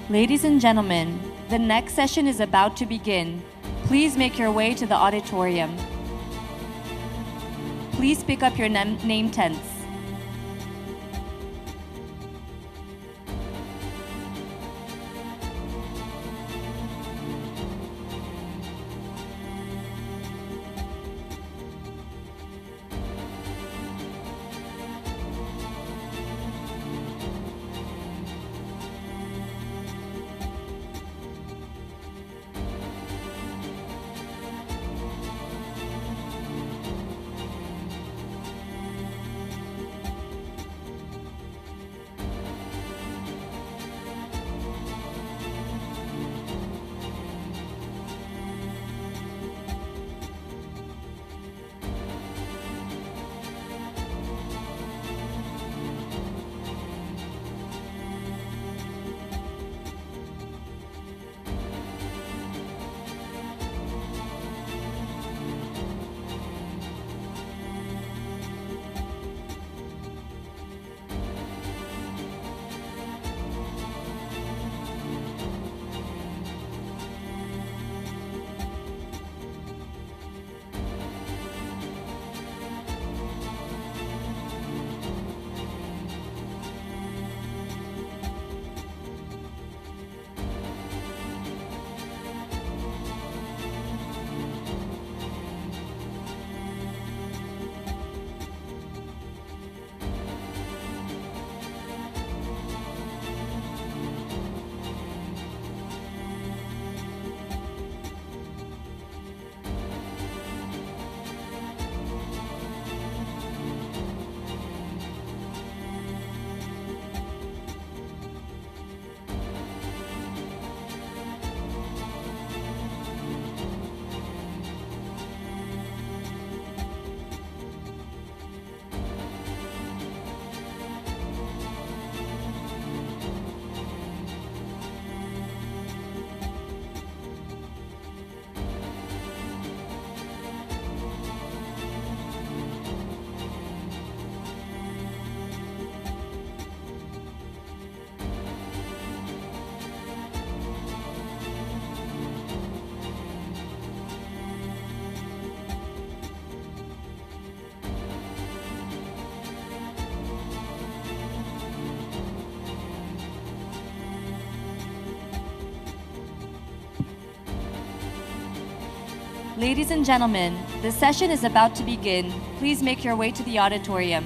Ladies and gentlemen, the next session is about to begin. Please make your way to the auditorium. Please pick up your name tents. Ladies and gentlemen, the session is about to begin. Please make your way to the auditorium.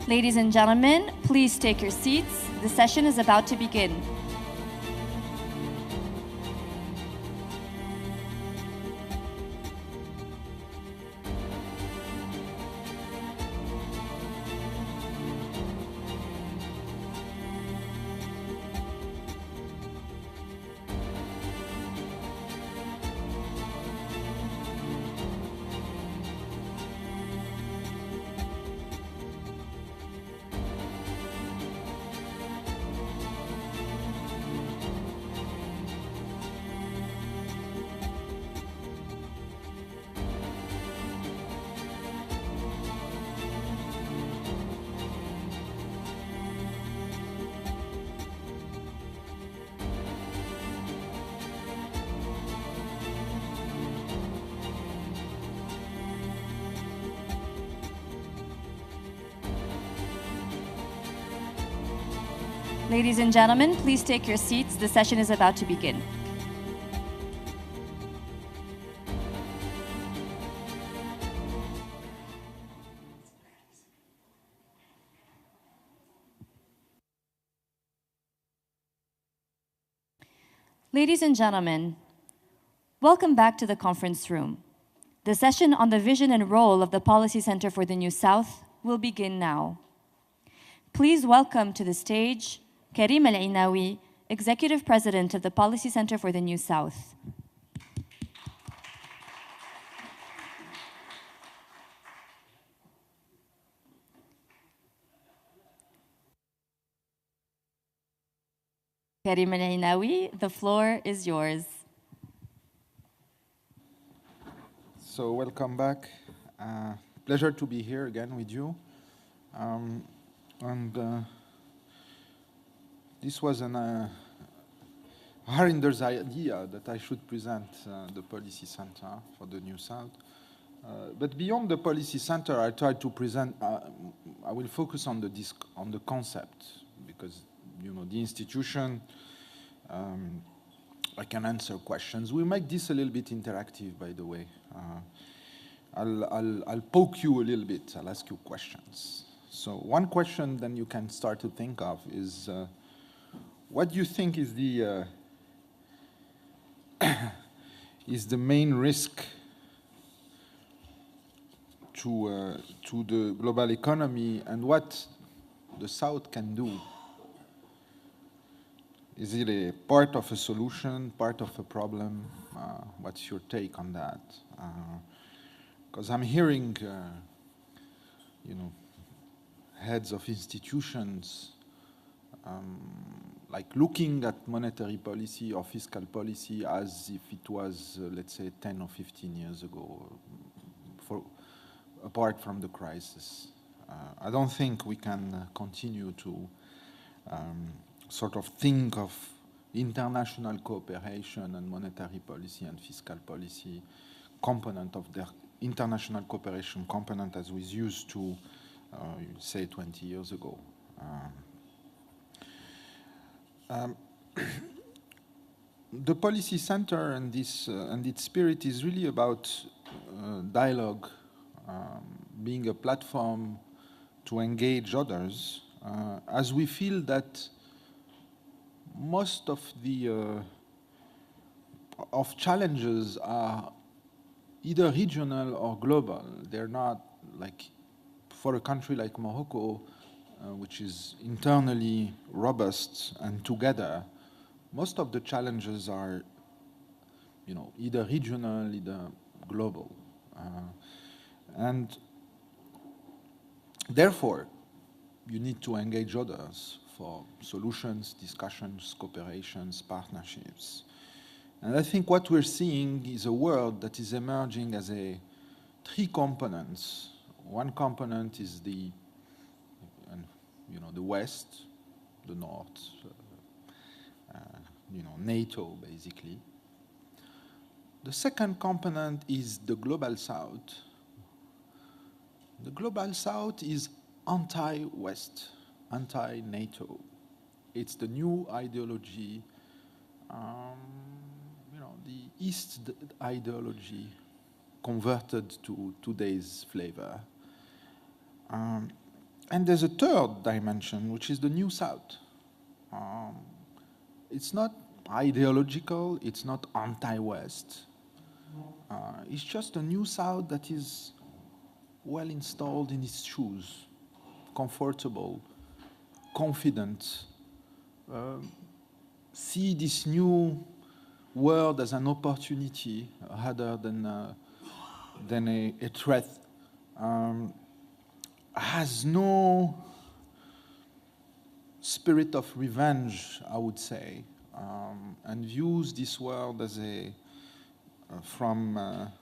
Ladies and gentlemen, please take your seats. The session is about to begin. Ladies and gentlemen, please take your seats. The session is about to begin. Ladies and gentlemen, welcome back to the conference room. The session on the vision and role of the Policy Center for the New South will begin now. Please welcome to the stage Karim Al-Ainawi, Executive President of the Policy Center for the New South. Karim Al-Ainawi, the floor is yours. So welcome back. Pleasure to be here again with you. This was Harinder's idea that I should present the Policy Center for the New South. But beyond the Policy Center, I tried to present, I will focus on the concept, because the institution, I can answer questions. We'll make this a little bit interactive, by the way. I'll poke you a little bit. I'll ask you questions. So one question then you can start to think of is, what do you think is the main risk to the global economy, and what the South can do? Is it a part of a solution, part of a problem? What's your take on that? Because I'm hearing, heads of institutions like looking at monetary policy or fiscal policy as if it was, let's say, 10 or 15 years ago, apart from the crisis. I don't think we can continue to sort of think of international cooperation and monetary policy and fiscal policy component of their international cooperation component as we used to say 20 years ago. The Policy Center and its spirit is really about dialogue, being a platform to engage others, as we feel that most of the challenges are either regional or global. They're not like, for a country like Morocco, which is internally robust and together, most of the challenges are, either regional, either global. And therefore, you need to engage others for solutions, discussions, cooperations, partnerships. And I think what we're seeing is a world that is emerging as three components. One component is the West, the North, NATO, basically. The second component is the Global South. The Global South is anti-West, anti-NATO. It's the new ideology, the East ideology converted to today's flavor. And there's a third dimension, which is the New South. It's not ideological, it's not anti-West. It's just a New South that is well installed in its shoes, comfortable, confident, see this new world as an opportunity rather than a threat, has no spirit of revenge, I would say, and views this world as from a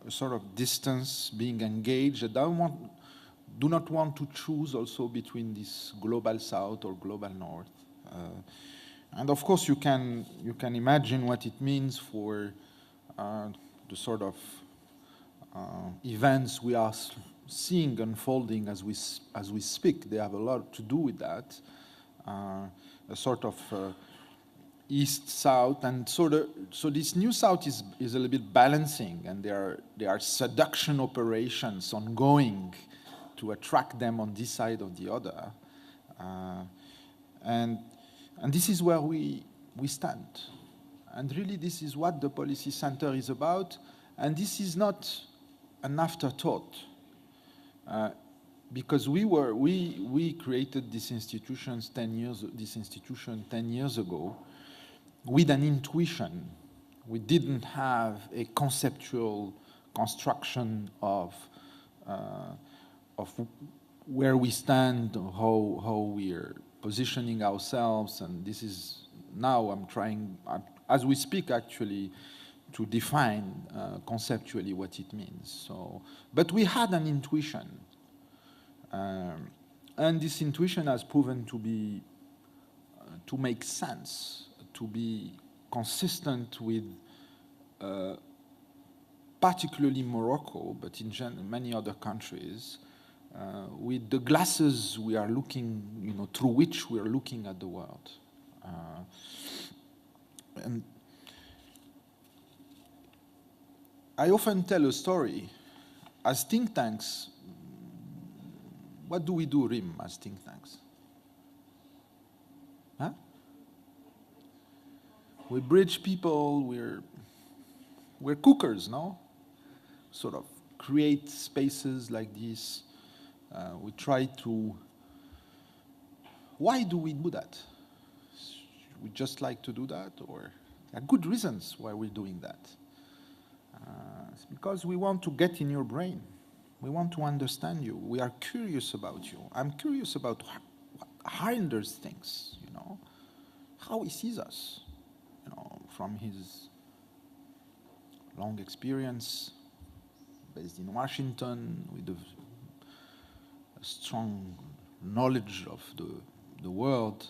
sort of distance, being engaged. Do not want to choose also between this global South or global North. And of course, you can imagine what it means for the sort of events we are seeing unfolding as we speak. They have a lot to do with that. a sort of east-south, and so this new south is a little bit balancing, and there are seduction operations ongoing to attract them on this side or the other, and this is where we stand, and really this is what the Policy Center is about, and this is not an afterthought, because we created this institution 10 years ago with an intuition. We didn't have a conceptual construction of where we stand, how we are positioning ourselves, and this is now I'm trying, as we speak actually, to define conceptually what it means. So, but we had an intuition, and this intuition has proven to be to make sense, to be consistent with particularly Morocco, but in many other countries, with the glasses we are looking, through which we are looking at the world. And I often tell a story. As think tanks, what do we do, RIM, as think tanks? Huh? We bridge people, we're cookers, no? Sort of create spaces like this. We try to... Why do we do that? We just like to do that, or there are good reasons why we're doing that. It's because we want to get in your brain. We want to understand you. We are curious about you. I'm curious about Harinder thinks, how he sees us, from his long experience based in Washington with a strong knowledge of the world.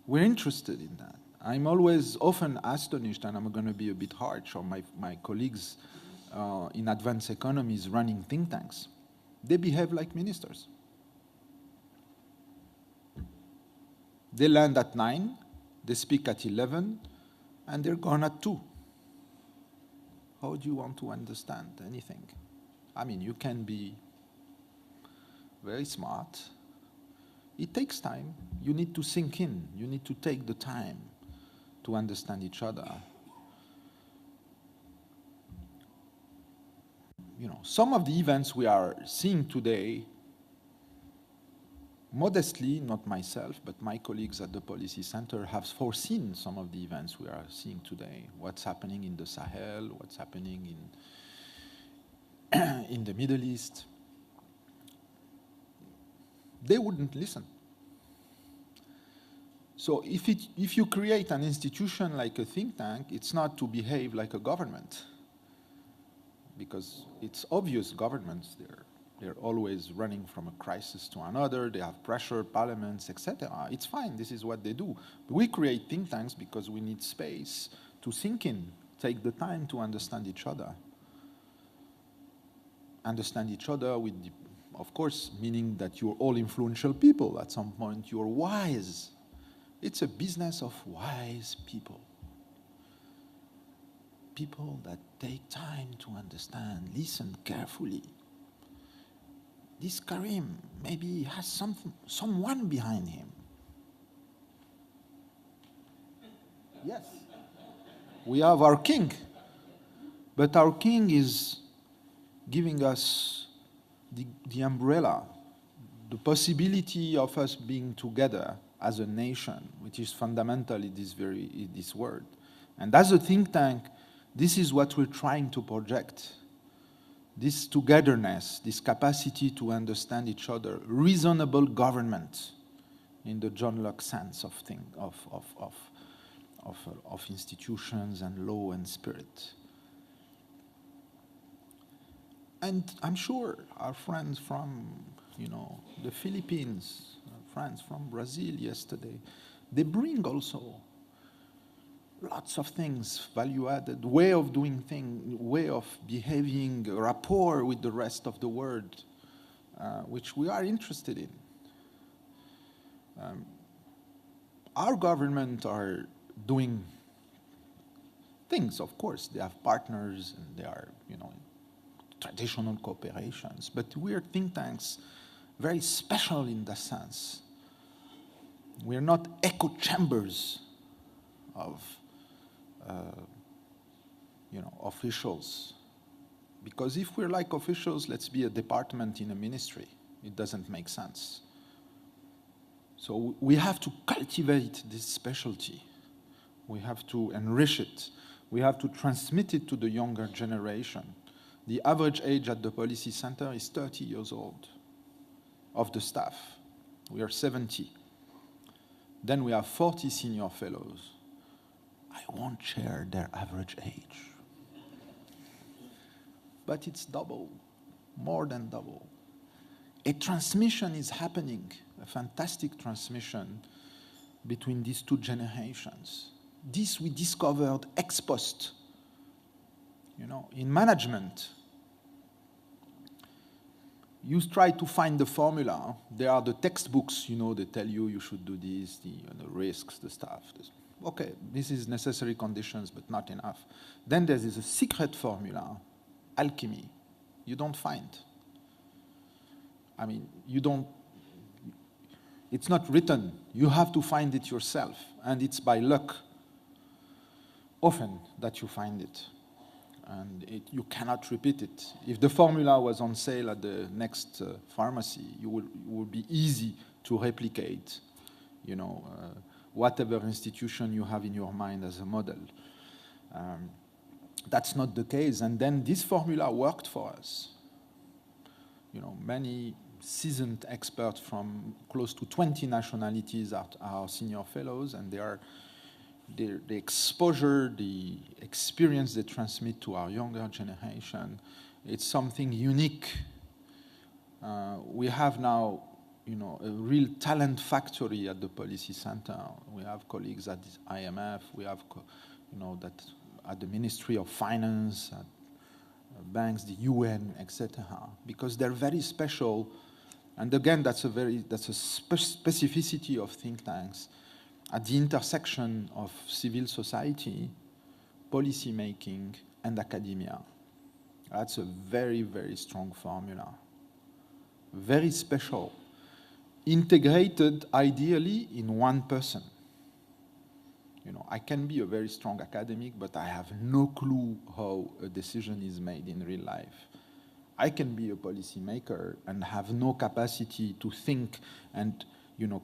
We're interested in that. I'm always often astonished, and I'm going to be a bit harsh on my colleagues in advanced economies running think tanks. They behave like ministers. They land at 9, they speak at 11, and they're gone at 2. How do you want to understand anything? I mean, you can be very smart. It takes time. You need to sink in. You need to take the time to understand each other. Some of the events we are seeing today, modestly, not myself, but my colleagues at the Policy Center have foreseen some of the events we are seeing today. What's happening in the Sahel, what's happening in the Middle East. They wouldn't listen. So if you create an institution like a think tank, it's not to behave like a government, because it's obvious governments, they're always running from a crisis to another, they have pressure, parliaments, etc. It's fine, this is what they do. But we create think tanks because we need space to sink in, take the time to understand each other. Understand each other with, of course, meaning that you're all influential people. At some point, you're wise. It's a business of wise people. People that take time to understand, listen carefully. This Karim maybe has someone behind him. Yes. We have our king. But our king is giving us the umbrella, the possibility of us being together as a nation, which is fundamental in this word. And as a think tank, this is what we're trying to project. This togetherness, this capacity to understand each other, reasonable government, in the John Locke sense of institutions and law and spirit. And I'm sure our friends from, the Philippines, friends from Brazil yesterday, they bring also lots of things, value-added, way of doing things, way of behaving, rapport with the rest of the world, which we are interested in. Our government are doing things, of course. They have partners and they are, traditional cooperations. But we are think tanks very special in that sense. We are not echo chambers of, officials. Because if we're like officials, let's be a department in a ministry. It doesn't make sense. So we have to cultivate this specialty. We have to enrich it. We have to transmit it to the younger generation. The average age at the policy center is 30 years old of the staff. We are 70. Then we have 40 senior fellows. I won't share their average age. But it's double, more than double. A transmission is happening, a fantastic transmission between these two generations. This we discovered ex post. In management, you try to find the formula. There are the textbooks, they tell you should do this, the risks, the stuff. Okay, this is necessary conditions, but not enough. Then there is a secret formula, alchemy. You don't find. It's not written. You have to find it yourself, and it's by luck, often, that you find it. And you cannot repeat it. If the formula was on sale at the next pharmacy, it would be easy to replicate, whatever institution you have in your mind as a model. That's not the case. And then this formula worked for us. Many seasoned experts from close to 20 nationalities are our senior fellows, and the exposure, the experience they transmit to our younger generation, it's something unique. We have now, a real talent factory at the policy center. We have colleagues at the IMF. We have, that at the Ministry of Finance, at banks, the UN, etc. Because they're very special. And again, that's a specificity of think tanks. At the intersection of civil society, policy making, and academia. That's a very, very strong formula. Very special. Integrated, ideally, in one person. I can be a very strong academic, but I have no clue how a decision is made in real life. I can be a policymaker and have no capacity to think and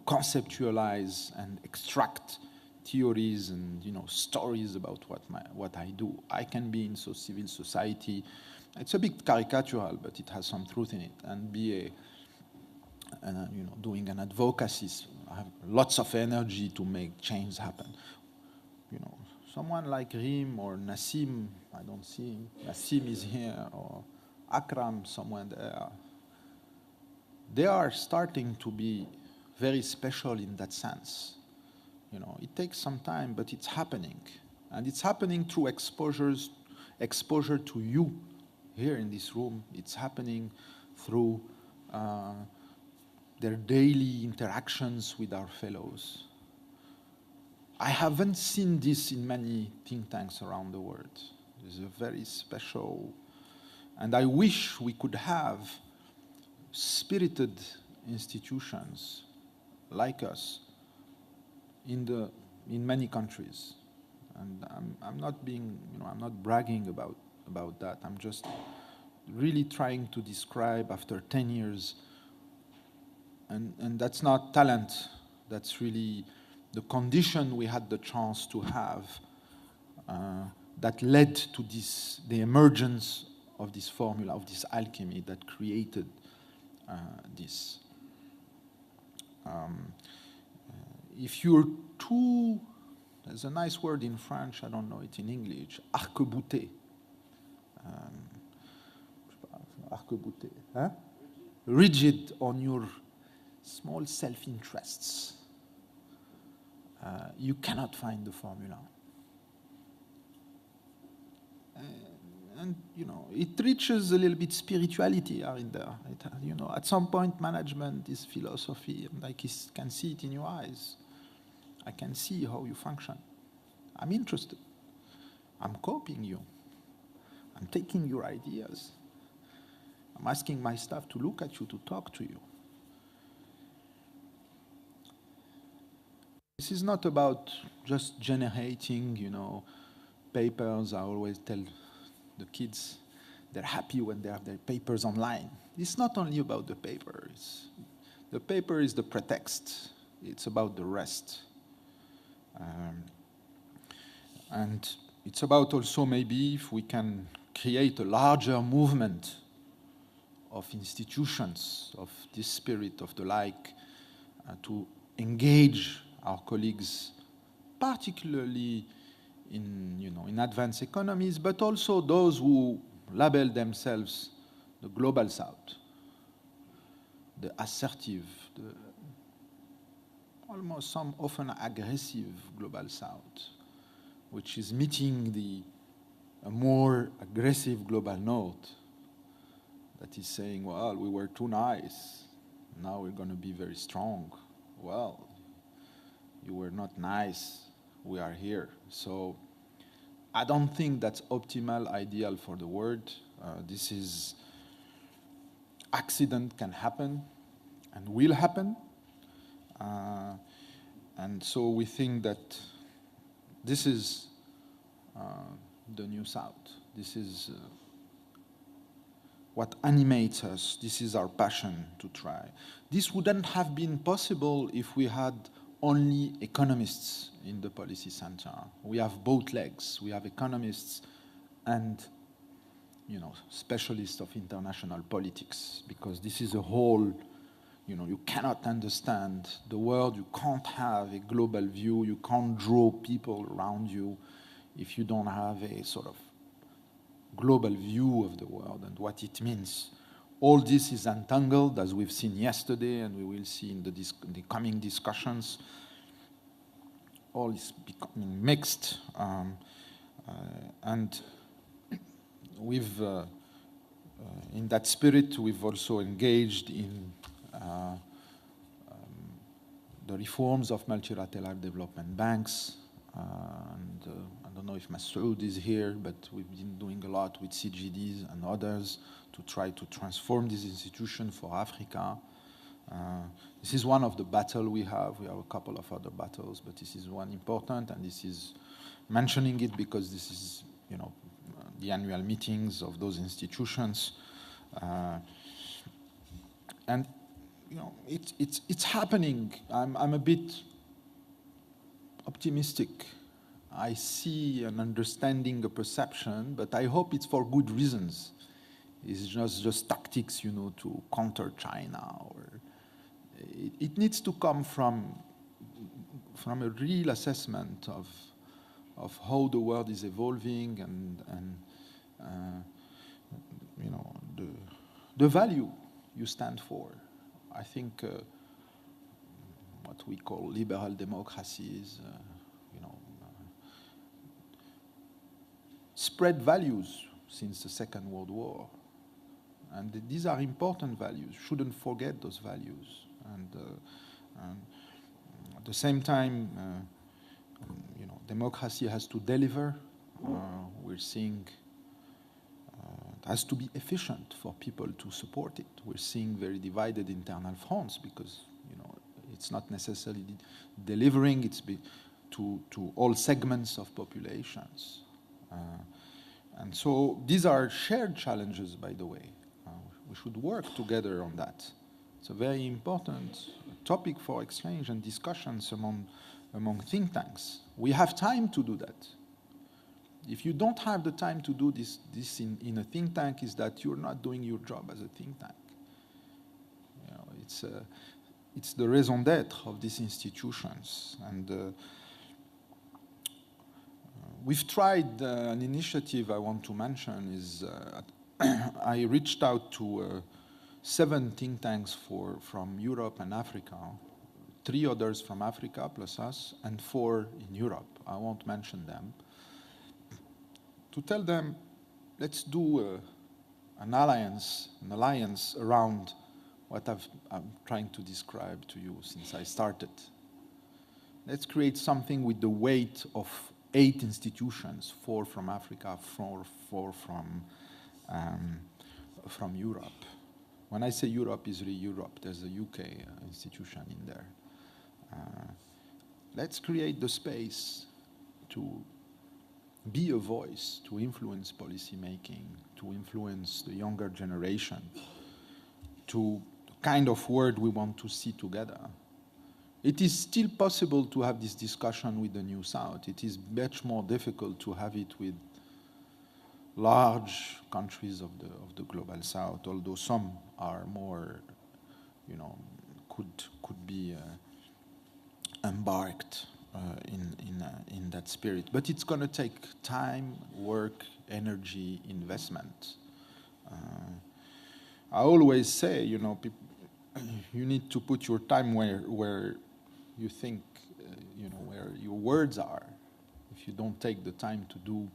conceptualize and extract theories and stories about what I do. I can be in civil society. It's a bit caricatural, but it has some truth in it. And be doing an advocacy. I have lots of energy to make change happen. Someone like Rim or Nassim, I don't see him. Nassim is here, or Akram, someone there. They are starting to be very special in that sense. It takes some time, but it's happening. And it's happening through exposure to you here in this room. It's happening through their daily interactions with our fellows. I haven't seen this in many think tanks around the world. It's a very special, and I wish we could have spirited institutions like us in many countries. And I'm not being, I'm not bragging about that. I'm just really trying to describe after 10 years, and that's not talent, that's really the condition we had the chance to have that led to the emergence of this formula, of this alchemy that created this. If you're too, there's a nice word in French, I don't know it in English, arc-bouté. Arc-bouté, huh? Rigid on your small self-interests. You cannot find the formula. And it reaches a little bit spirituality in there. At some point, management is philosophy, and I can see it in your eyes. I can see how you function. I'm interested. I'm copying you. I'm taking your ideas. I'm asking my staff to look at you, to talk to you. This is not about just generating, papers. I always tell the kids they're happy when they have their papers online. It's not only about the paper. The paper is the pretext. It's about the rest. And it's about also maybe if we can create a larger movement of institutions, of this spirit of the like, to engage our colleagues, particularly in advanced economies, but also those who label themselves the global south, the assertive, the almost some often aggressive global south, which is meeting a more aggressive global north that is saying, well, we were too nice, now we're going to be very strong. Well, you were not nice, we are here. So I don't think that's optimal, ideal for the world. This is, accident can happen and will happen. And so we think that this is the new South. This is what animates us. This is our passion to try. This wouldn't have been possible if we had only economists in the policy center. We have both legs. We have economists and specialists of international politics, because this is a whole, you cannot understand the world, you can't have a global view, you can't draw people around you if you don't have a sort of global view of the world and what it means. All this is entangled, as we've seen yesterday, and we will see in the coming discussions. All is becoming mixed. And we've, in that spirit, we've also engaged in the reforms of multilateral development banks. And I don't know if Masoud is here, but we've been doing a lot with CGDs and others to try to transform this institution for Africa. This is one of the battles we have. We have a couple of other battles, but this is one important, and this is mentioning it because this is, the annual meetings of those institutions. And, it's happening. I'm a bit optimistic. I see an understanding, a perception, but I hope it's for good reasons. It's just tactics, to counter China. Or it needs to come from a real assessment of how the world is evolving and the value you stand for. I think what we call liberal democracies, spread values since the Second World War. And these are important values. Shouldn't forget those values. And at the same time, democracy has to deliver. We're seeing it has to be efficient for people to support it. We're seeing very divided internal fronts because it's not necessarily delivering. It's to all segments of populations. And so these are shared challenges, by the way. We should work together on that. It's a very important topic for exchange and discussions among think tanks. We have time to do that. If you don't have the time to do this in a think tank, is that you're not doing your job as a think tank. It's the raison d'être of these institutions. And we've tried an initiative I want to mention is I reached out to 7 think tanks from Europe and Africa, 3 others from Africa plus us, and 4 in Europe. I won't mention them. To tell them, let's do an alliance around what I'm trying to describe to you since I started. let's create something with the weight of 8 institutions, 4 from Africa, 4 from Europe. When I say Europe, it's really Europe. There's a UK institution in there. Let's create the space to be a voice, to influence policy making, to influence the younger generation, to the kind of world we want to see together. It is still possible to have this discussion with the New South. It is much more difficult to have it with large countries of the global South, although some are more, could be embarked in that spirit. But it's going to take time, work, energy, investment. I always say, you need to put your time where you think, where your words are. If you don't take the time to do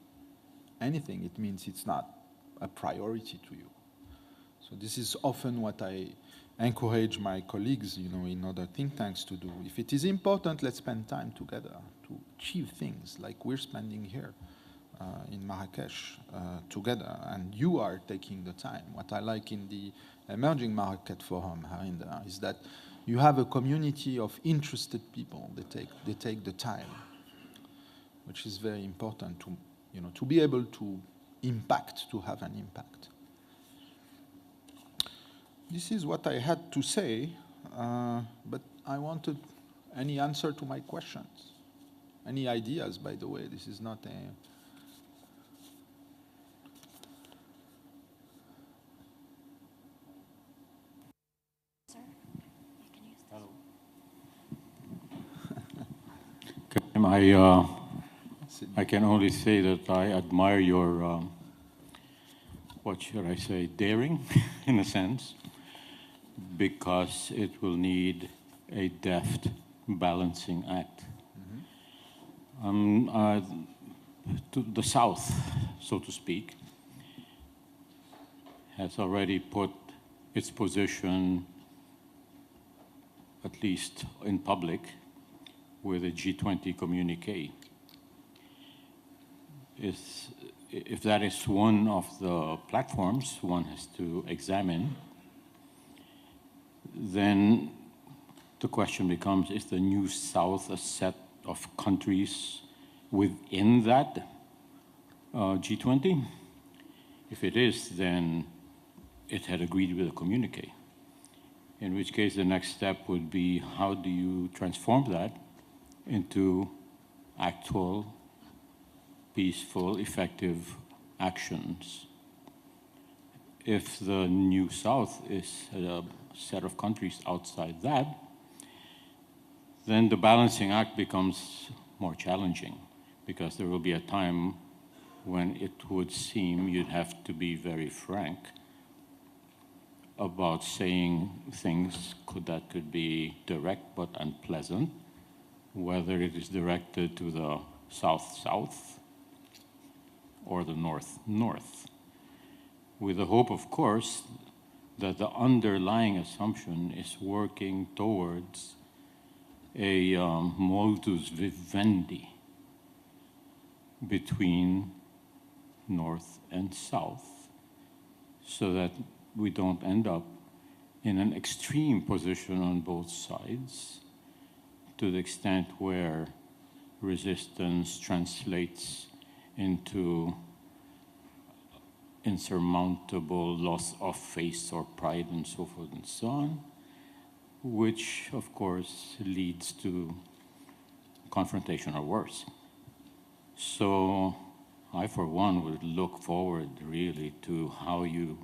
anything, it means it's not a priority to you. So this is often what I encourage my colleagues, in other think tanks to do. If it is important, let's spend time together to achieve things like we're spending here in Marrakesh together, and you are taking the time. What I like in the Emerging Market Forum, Harinder, is that you have a community of interested people. They take the time, which is very important to be able to impact, to have an impact. This is what I had to say, but I wanted any answer to my questions. Any ideas, by the way. This is not a... Sir, you can use this. I can only say that I admire your, what should I say, daring, in a sense, because it will need a deft balancing act. To the South, so to speak, has already put its position, at least in public, with a G20 communique. If that is one of the platforms one has to examine, then the question becomes, is the New South a set of countries within that G20? If it is, then it had agreed with the communique. In which case, the next step would be, how do you transform that into actual, peaceful, effective actions? If the New South is a set of countries outside that, then the balancing act becomes more challenging, because there will be a time when it would seem you'd have to be very frank about saying things that could be direct but unpleasant, whether it is directed to the South-South or the North-North, with the hope, of course, that the underlying assumption is working towards a modus vivendi between North and South, so that we don't end up in an extreme position on both sides, to the extent where resistance translates into insurmountable loss of face or pride and so forth and so on, which of course leads to confrontation or worse. So I, for one, would look forward really to how you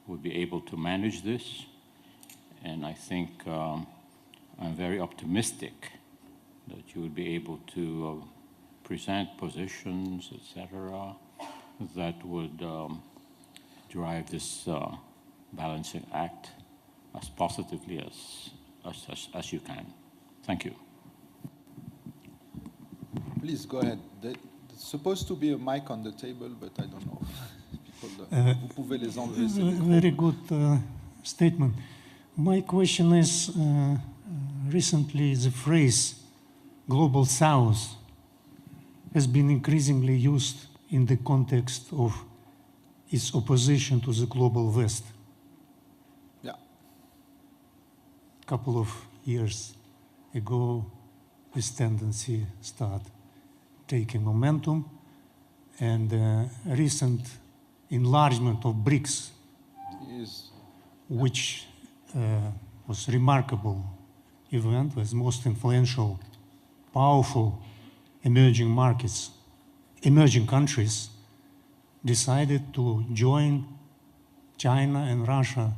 would be able to manage this. And I think I'm very optimistic that you would be able to present positions, etc., that would drive this balancing act as positively as you can. Thank you. Please go ahead. There's supposed to be a mic on the table, but I don't know. Vous pouvez les enlever, ces micros. Very good statement. My question is, recently the phrase Global South has been increasingly used in the context of its opposition to the Global West. Yeah. A couple of years ago, this tendency started taking momentum, and recent enlargement of BRICS, which was remarkable event, was most influential, powerful emerging markets, emerging countries decided to join China, and Russia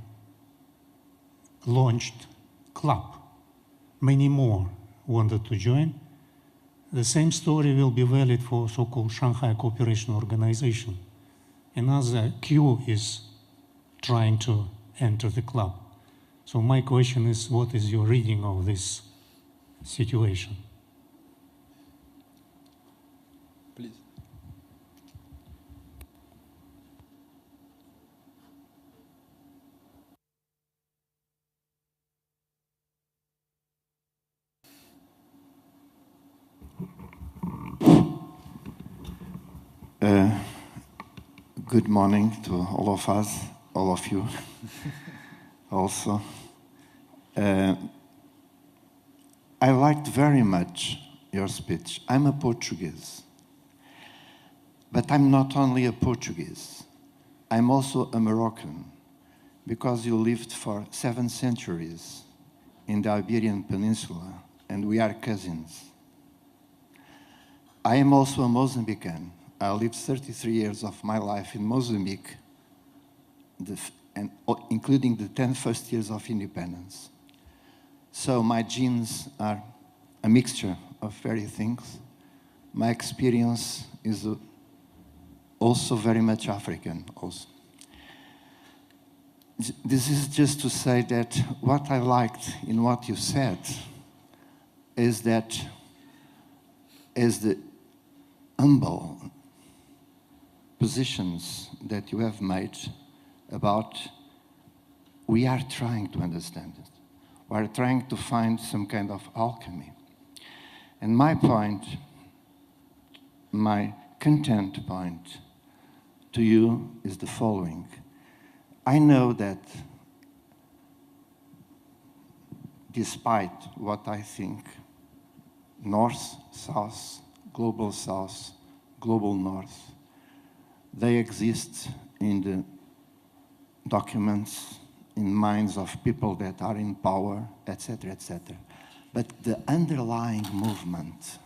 launched club. Many more wanted to join. The same story will be valid for so-called Shanghai Cooperation Organization. Another Q is trying to enter the club. So my question is, what is your reading of this situation? Please. Good morning to all of us, all of you also. I liked very much your speech. I'm a Portuguese, but I'm not only a Portuguese, I'm also a Moroccan, because you lived for 7 centuries in the Iberian Peninsula, and we are cousins. I am also a Mozambican. I lived 33 years of my life in Mozambique, including the 10 first years of independence. So my genes are a mixture of various things. My experience is also very much African also. This is just to say that what I liked in what you said is that as the humble positions that you have made about we are trying to understand it. We are trying to find some kind of alchemy. And my point, my content point to you is the following. I know that despite what I think, North, South, Global South, Global North, they exist in the documents, in minds of people that are in power, etc., etc. But the underlying movement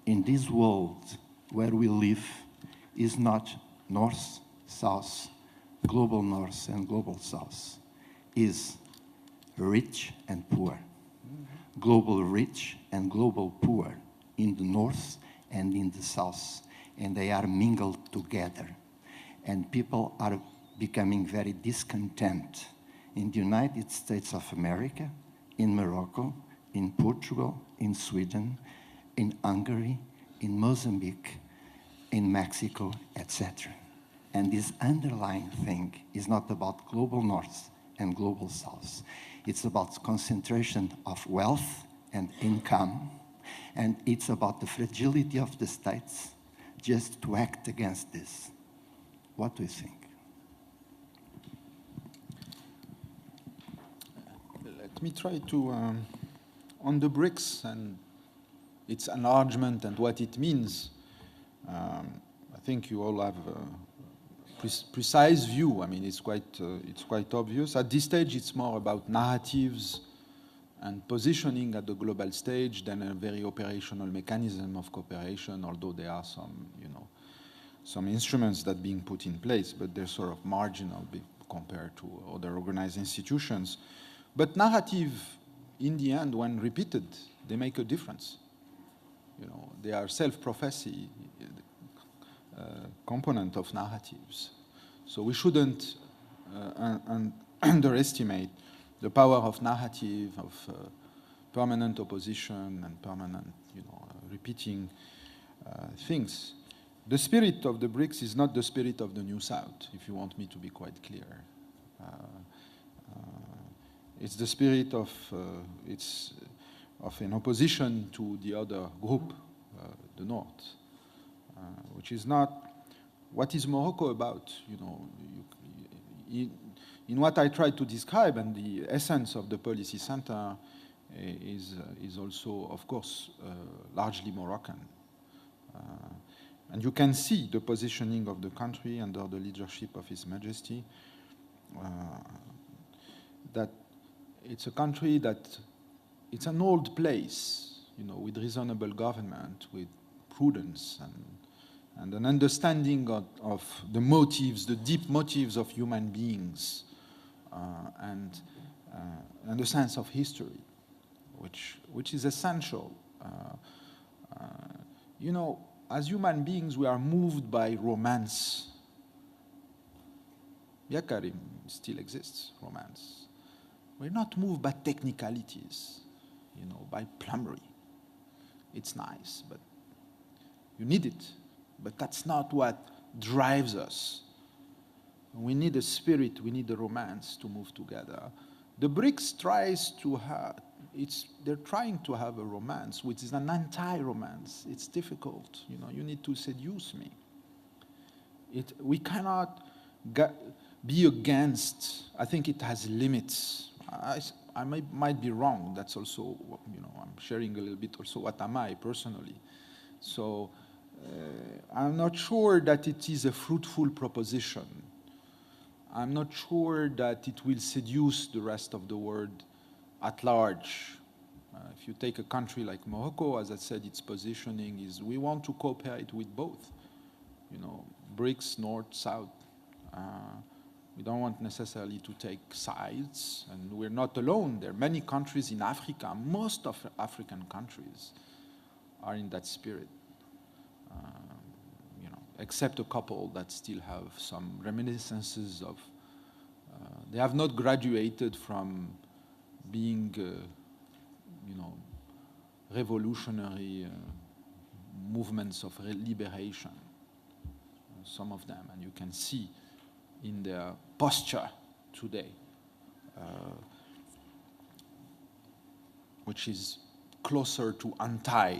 in this world where we live is not North, South, Global North and Global South, is rich and poor. Global rich and global poor in the North and in the South, and they are mingled together. And people are becoming very discontent in the United States of America, in Morocco, in Portugal, in Sweden, in Hungary, in Mozambique, in Mexico, etc. And this underlying thing is not about global North and global South. It's about concentration of wealth and income, and it's about the fragility of the states just to act against this. What do you think? Let me try to, on the BRICS and its enlargement and what it means, I think you all have a precise view. I mean, it's quite obvious. At this stage, it's more about narratives and positioning at the global stage than a very operational mechanism of cooperation, although there are some, some instruments that are being put in place, but they're sort of marginal compared to other organized institutions. But narrative, in the end, when repeated, they make a difference. They are self-prophecy component of narratives. So we shouldn't underestimate the power of narrative, of permanent opposition and permanent, repeating things. The spirit of the BRICS is not the spirit of the New South, if you want me to be quite clear. It's the spirit of, of an opposition to the other group, the North, which is not. What is Morocco about? You know, in what I tried to describe, and the essence of the policy center is also, of course, largely Moroccan. And you can see the positioning of the country under the leadership of His Majesty, that it's a country that, it's an old place, you know, with reasonable government, with prudence and an understanding of the motives, the deep motives of human beings, and a sense of history, which is essential. You know, as human beings, we are moved by romance. Yakarim still exists, romance. We're not moved by technicalities, you know, by plumbery. It's nice, but you need it. But that's not what drives us. We need a spirit, we need a romance to move together. The BRICS tries to have, they're trying to have a romance, which is an anti-romance. It's difficult, you know, you need to seduce me. We cannot be against, I think it has limits. I might be wrong, that's also, you know, I'm sharing a little bit also what am I personally. So I'm not sure that it is a fruitful proposition. I'm not sure that it will seduce the rest of the world at large. If you take a country like Morocco, as I said, its positioning is we want to cooperate with both, you know, BRICS, North, South. We don't want necessarily to take sides, and we're not alone. There are many countries in Africa. Most of African countries are in that spirit, you know, except a couple that still have some reminiscences of. They have not graduated from being, you know, revolutionary movements of liberation. Some of them, and you can see in their posture today, which is closer to anti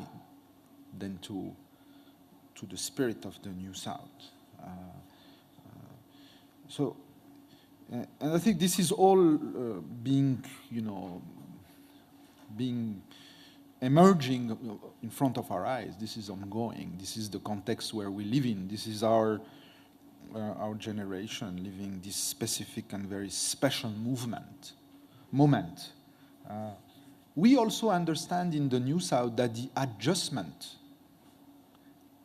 than to the spirit of the New South. And I think this is all being, you know, emerging in front of our eyes. This is ongoing. This is the context where we live in. This is our generation living this specific and very special moment. We also understand in the New South that the adjustment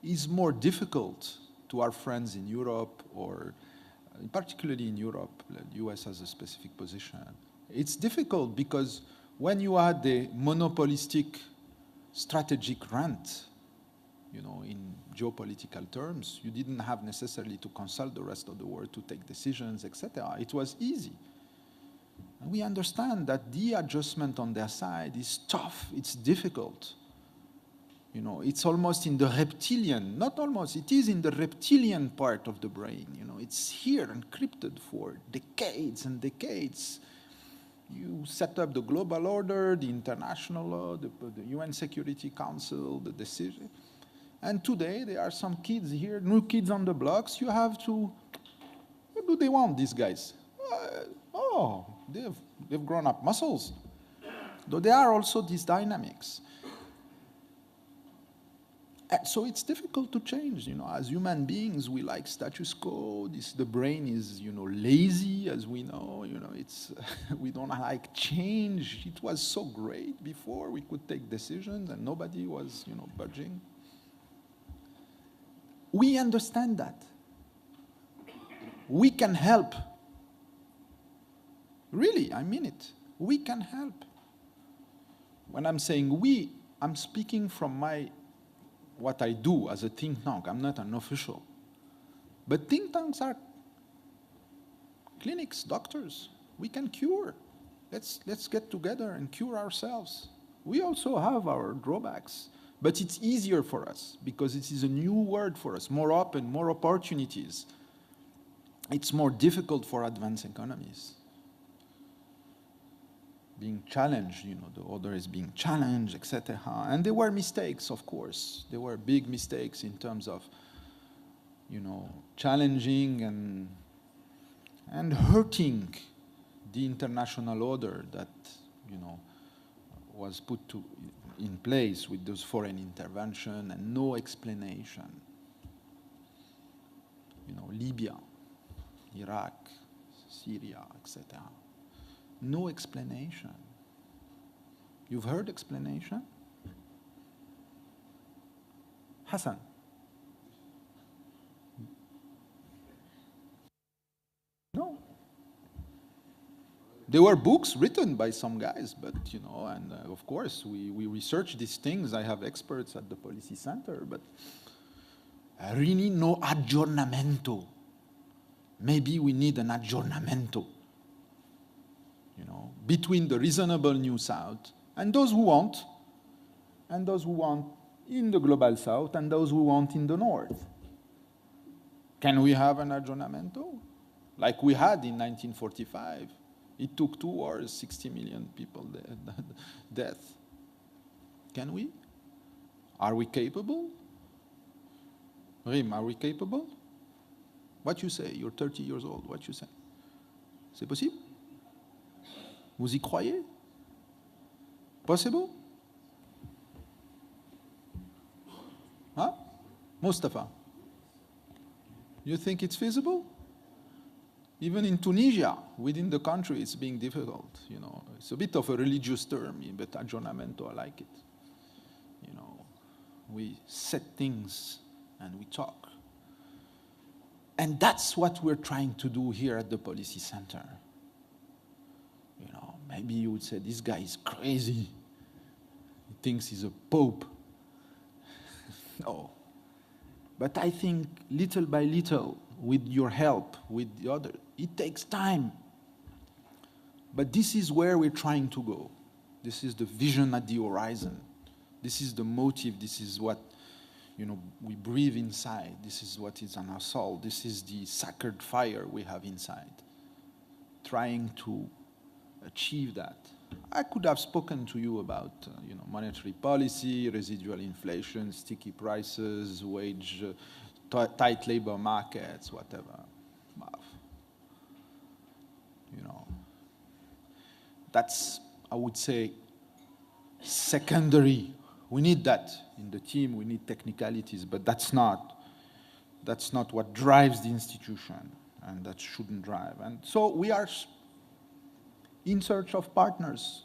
is more difficult to our friends in Europe, or particularly in Europe. The US has a specific position. It's difficult because when you had the monopolistic strategic rant, you know, in geopolitical terms, you didn't have necessarily to consult the rest of the world to take decisions, etc. It was easy. And we understand that the adjustment on their side is tough, it's difficult. You know, it's almost in the reptilian, not almost, it is in the reptilian part of the brain. You know, it's here encrypted for decades and decades. You set up the global order, the international law, the UN Security Council, the decision. And today, there are some kids here, new kids on the blocks. You have to, what do they want, these guys? They've grown up muscles. Though there are also these dynamics. And so it's difficult to change, you know. As human beings, we like status quo. The brain is, you know, lazy, as we know. You know, it's we don't like change. It was so great before. We could take decisions, and nobody was, you know, budging. We understand that. We can help. Really, I mean it. We can help. When I'm saying we, I'm speaking from what I do as a think tank. I'm not an official. But think tanks are clinics, doctors. We can cure. Let's get together and cure ourselves. We also have our drawbacks. But it's easier for us because it is a new world for us, more open, more opportunities. It's more difficult for advanced economies. being challenged, the order is being challenged, etc. And there were mistakes, of course. There were big mistakes in terms of, challenging and hurting the international order that, was put in place with those foreign intervention and no explanation. Libya, Iraq, Syria, etc. No explanation. You've heard explanation? Hassan? No. There were books written by some guys, but, and of course, we research these things. I have experts at the Policy Center, but really no aggiornamento. Maybe we need an aggiornamento, between the reasonable New South and those who want in the Global South and those who want in the North. Can we have an aggiornamento? Like we had in 1945. It took 2 wars, 60 million people death. Can we? Are we capable? Rim, are we capable? What you say? You're 30 years old. What you say? C'est possible? Vous y croyez? Possible? Huh? Mustafa, you think it's feasible? Even in Tunisia, within the country, it's being difficult. It's a bit of a religious term, but aggiornamento, I like it. We set things and we talk. And that's what we're trying to do here at the Policy Center. Maybe you would say, this guy is crazy. He thinks he's a pope. No. But I think little by little, with your help, with the other, it takes time. But this is where we're trying to go. This is the vision at the horizon. This is the motive. This is what, we breathe inside. This is what is on our soul. This is the sacred fire we have inside. Trying to achieve that. I could have spoken to you about, monetary policy, residual inflation, sticky prices, wage, tight labor markets, whatever. That's, I would say, secondary. We need that in the team. We need technicalities, but that's not what drives the institution, and that shouldn't drive. And so we are in search of partners.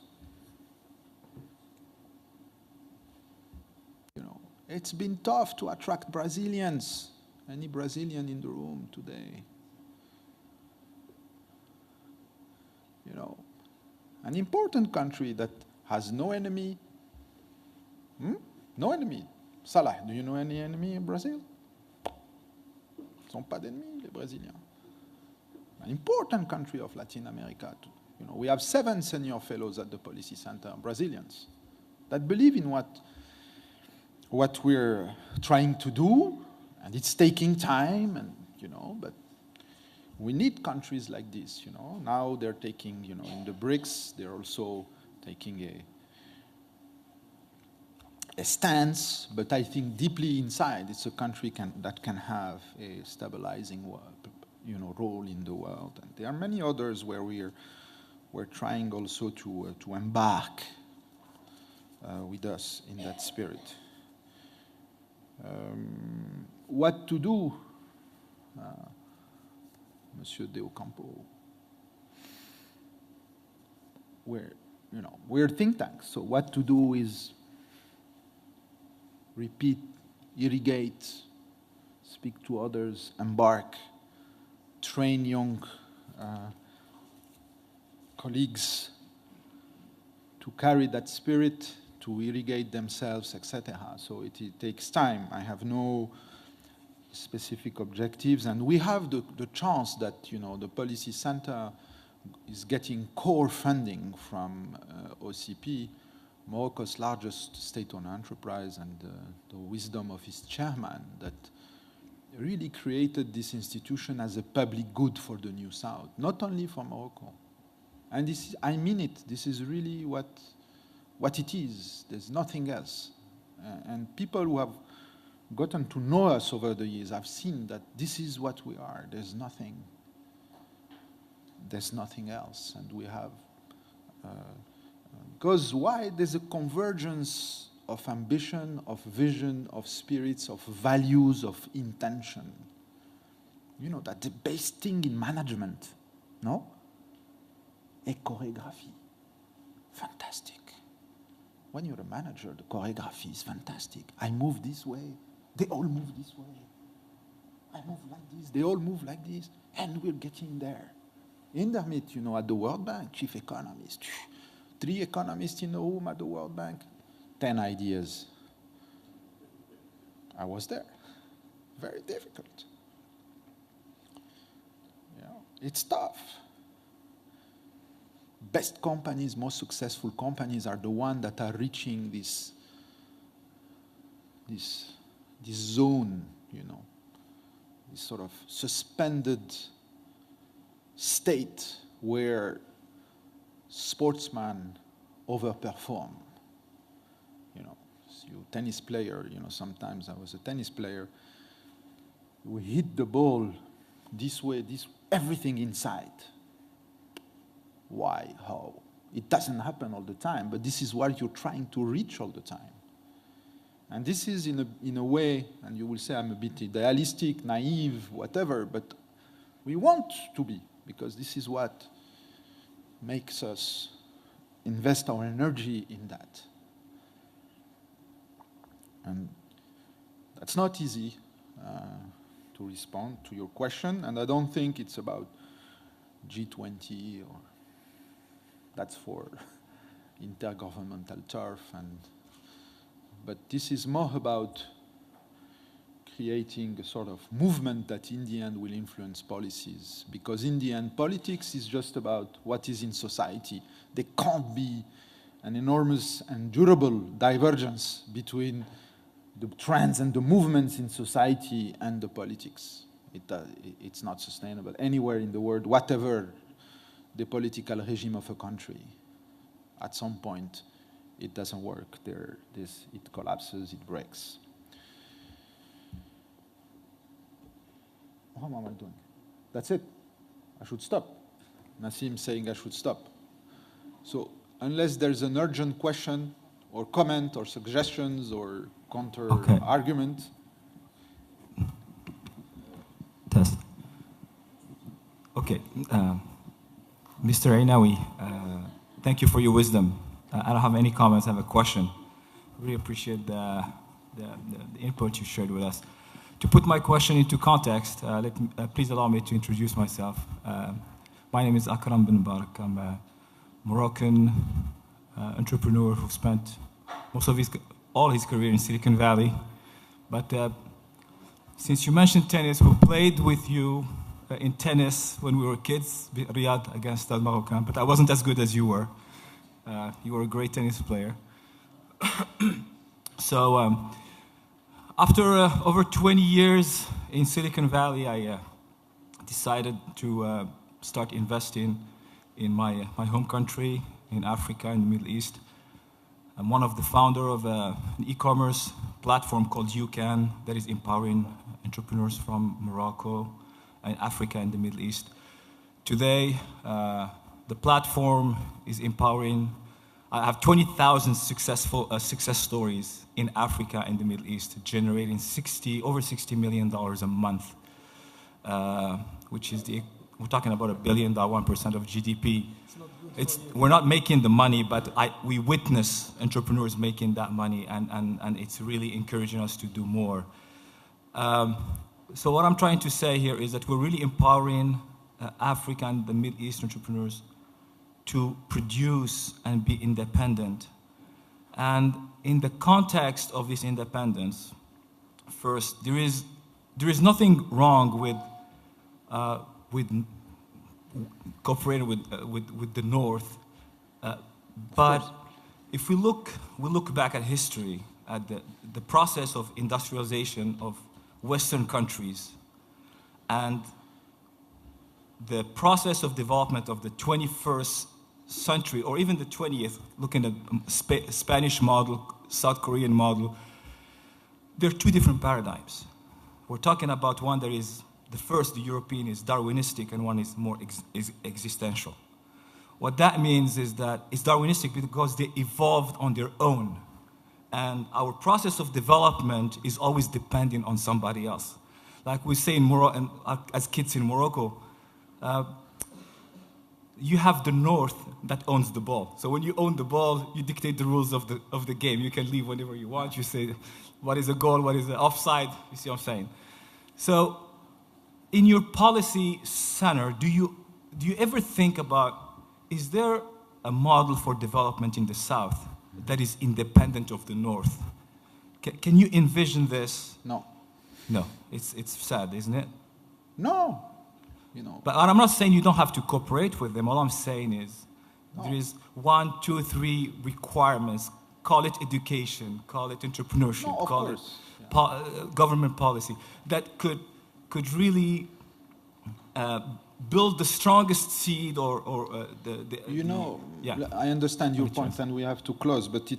It's been tough to attract Brazilians. Any Brazilian in the room today? An important country that has no enemy. No enemy. Salah, do you know any enemy in Brazil? Ils n'ont pas d'ennemis, les Brésiliens. An important country of Latin America. We have 7 senior fellows at the Policy Center, Brazilians, that believe in what we're trying to do, and it's taking time, and but we need countries like this. Now they're taking, in the BRICS, they're also taking a stance, but I think deeply inside, it's a country that can have a stabilizing, role in the world. And there are many others where we're trying also to embark with us in that spirit. What to do, Monsieur De Ocampo? We're think tanks, so what to do is repeat, irrigate, speak to others, embark, train young colleagues to carry that spirit, to irrigate themselves, etc. So it takes time. I have no specific objectives, and we have the chance that the Policy Center is getting core funding from OCP, Morocco's largest state-owned enterprise, and the wisdom of his chairman that really created this institution as a public good for the New South, not only for Morocco, And this, I mean it. This is really what it is. There's nothing else. And people who have gotten to know us over the years have seen that this is what we are. There's nothing else. And we have, because why? There's a convergence of ambition, of vision, of spirits, of values, of intention. You know, that the best thing in management, no? A choreography. Fantastic. When you're a manager, the choreography is fantastic. I move this way. They all move this way. I move like this. They all move like this. And we're getting there. Indermit, you know, at the World Bank, chief economist. 3 economists in the room at the World Bank. 10 ideas. I was there. Very difficult. Yeah, it's tough. Best companies, most successful companies are the ones that are reaching this zone, you know, this sort of suspended state where sportsmen overperform. You know, you tennis player, you know, sometimes I was a tennis player, we hit the ball this way, everything inside. Why? How? It doesn't happen all the time, but this is what you're trying to reach all the time. And this is in a way, and you will say I'm a bit idealistic, naive, whatever, but we want to be, because this is what makes us invest our energy in that. And that's not easy to respond to your question, and I don't think it's about G20 or that's for intergovernmental turf, but this is more about creating a sort of movement that in the end will influence policies, because in the end politics is just about what is in society. There can't be an enormous and durable divergence between the trends and the movements in society and the politics. It's not sustainable anywhere in the world, whatever the political regime of a country. At some point, it doesn't work. It collapses, it breaks. How am I doing? That's it. I should stop. Nassim saying I should stop. So unless there's an urgent question or comment or suggestions or counter-argument. Test. Okay. Mr. Ainaoui, thank you for your wisdom. I don't have any comments, I have a question. Really appreciate the input you shared with us. To put my question into context, please allow me to introduce myself. My name is Akram Ben Barak. I'm a Moroccan entrepreneur who spent all his career in Silicon Valley. But since you mentioned tennis, who played with you in tennis when we were kids, Riyad against Stade Marocain, but I wasn't as good as you were. You were a great tennis player. So after over 20 years in Silicon Valley, I decided to start investing in my home country, in Africa, in the Middle East. I'm one of the founders of an e-commerce platform called UCAN that is empowering entrepreneurs from Morocco and Africa and the Middle East. Today, the platform is empowering. I have 20,000 success stories in Africa and the Middle East, generating over $60 million a month, which is we're talking about $1 billion, 1% of GDP. We're not making the money, but we witness entrepreneurs making that money, and it's really encouraging us to do more. So what I'm trying to say here is that we're really empowering African and the Middle East entrepreneurs to produce and be independent. And in the context of this independence, first, there is nothing wrong with cooperating with the North, but if we look back at history, at the process of industrialization of Western countries and the process of development of the 21st century, or even the 20th, looking at Spanish model, South Korean model, there are two different paradigms. We're talking about one that is, the first, the European, is Darwinistic, and one is more existential. What that means is that it's Darwinistic because they evolved on their own. And our process of development is always dependent on somebody else. Like we say in Morocco, and as kids in Morocco, you have the North that owns the ball. So when you own the ball, you dictate the rules of the game. You can leave whenever you want. You say, what is a goal, what is an offside? You see what I'm saying? So in your policy center, do you ever think about, is there a model for development in the South that is independent of the North? Can you envision this? No. No, it's sad, isn't it? No. You know. But I'm not saying you don't have to cooperate with them. All I'm saying is there is 1, 2, 3 requirements. Call it education, call it entrepreneurship, No, of call course. it government policy that could really build the strongest seed or the You know, yeah. I understand your point, and we have to close, but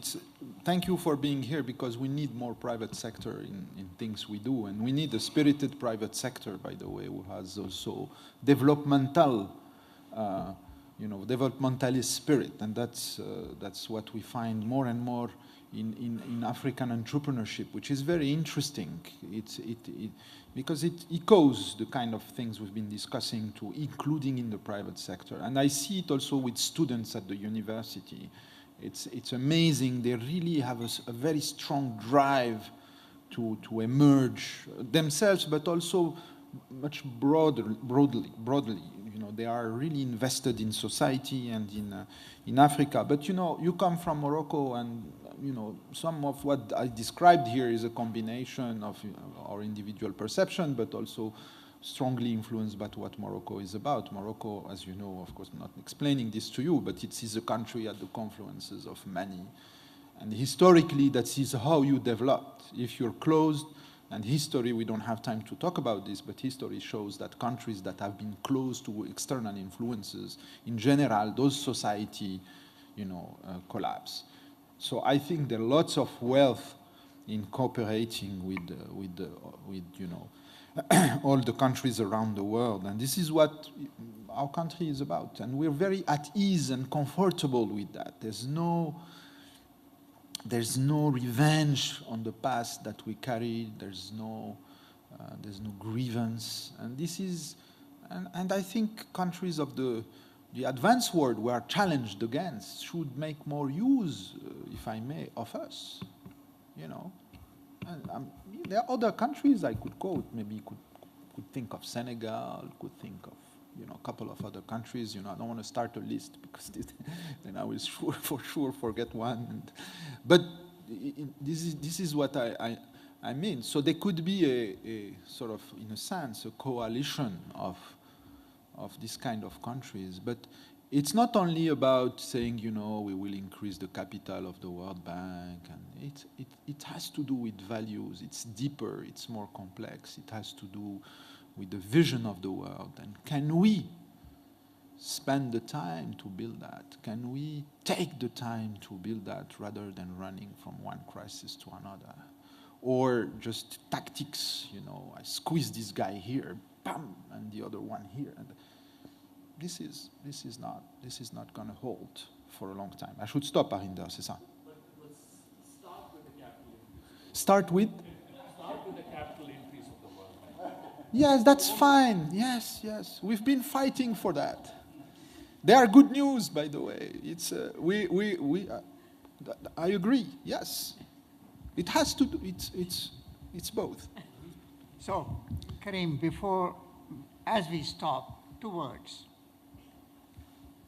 thank you for being here, because we need more private sector in things we do, and we need a spirited private sector, by the way, who has also developmentalist spirit, and that's what we find more and more in African entrepreneurship, which is very interesting. Because it echoes the kind of things we've been discussing, to including in the private sector. And I see it also with students at the university. It's amazing. They really have a very strong drive to emerge themselves, but also much broadly. You know, they are really invested in society and in Africa. But you know, you come from Morocco, and you know, some of what I described here is a combination of our individual perception, but also strongly influenced by what Morocco is about. Morocco, as you know, of course, I'm not explaining this to you, but it is a country at the confluences of many. And historically, that is how you developed. If you're closed, and history, we don't have time to talk about this, but history shows that countries that have been closed to external influences, in general, those society, collapse. So I think there are lots of wealth in cooperating with all the countries around the world, and this is what our country is about, and we're very at ease and comfortable with that. There's no revenge on the past that we carry. There's no grievance, and this is, and I think countries of the advanced world we are challenged against should make more use, if I may, of us, And there are other countries I could quote. Maybe could think of Senegal, could think of a couple of other countries. I don't want to start a list because then I will for sure forget one. But this is what I mean. So there could be a sort of, in a sense, a coalition of this kind of countries. But it's not only about saying, we will increase the capital of the World Bank, and it has to do with values. It's deeper, it's more complex. It has to do with the vision of the world. And can we spend the time to build that? Can we take the time to build that rather than running from one crisis to another? Or just tactics, I squeeze this guy here, bam, and the other one here. And this is not going to hold for a long time. I should stop, Arinder, c'est ça? But let's start with the capital increase. Start with? Start with the capital increase of the World Bank. Yes, that's fine. Yes. We've been fighting for that. They are good news, by the way. It's I agree. Yes, it has to do. It's both. So, Karim, as we stop, 2 words.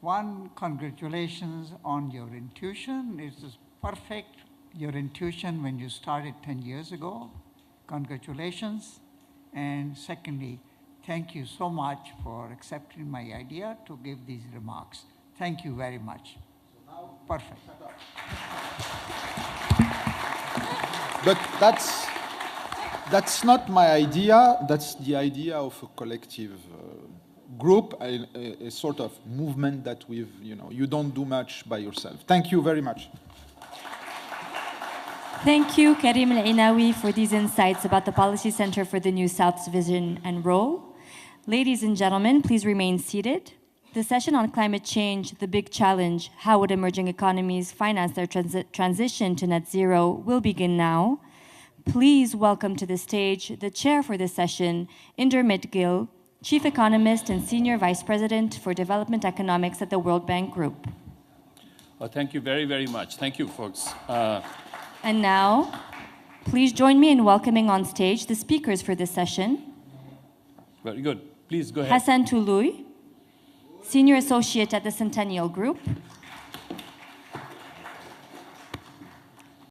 One, congratulations on your intuition. It is perfect, your intuition when you started 10 years ago. Congratulations. And secondly, thank you so much for accepting my idea to give these remarks. Thank you very much. Perfect. But that's not my idea. That's the idea of a collective group, a sort of movement that you don't do much by yourself. Thank you very much. Thank you, Karim El-Inawi, for these insights about the Policy Center for the New South's vision and role. Ladies and gentlemen, please remain seated. The session on climate change, the big challenge, how would emerging economies finance their transition to net zero, will begin now. Please welcome to the stage the chair for this session, Inder Mitgill, Chief Economist and Senior Vice President for Development Economics at the World Bank Group. Well, thank you very, very much. Thank you, folks. And now, please join me in welcoming on stage the speakers for this session. Very good. Please go ahead. Hassan Toulouy, Senior Associate at the Centennial Group.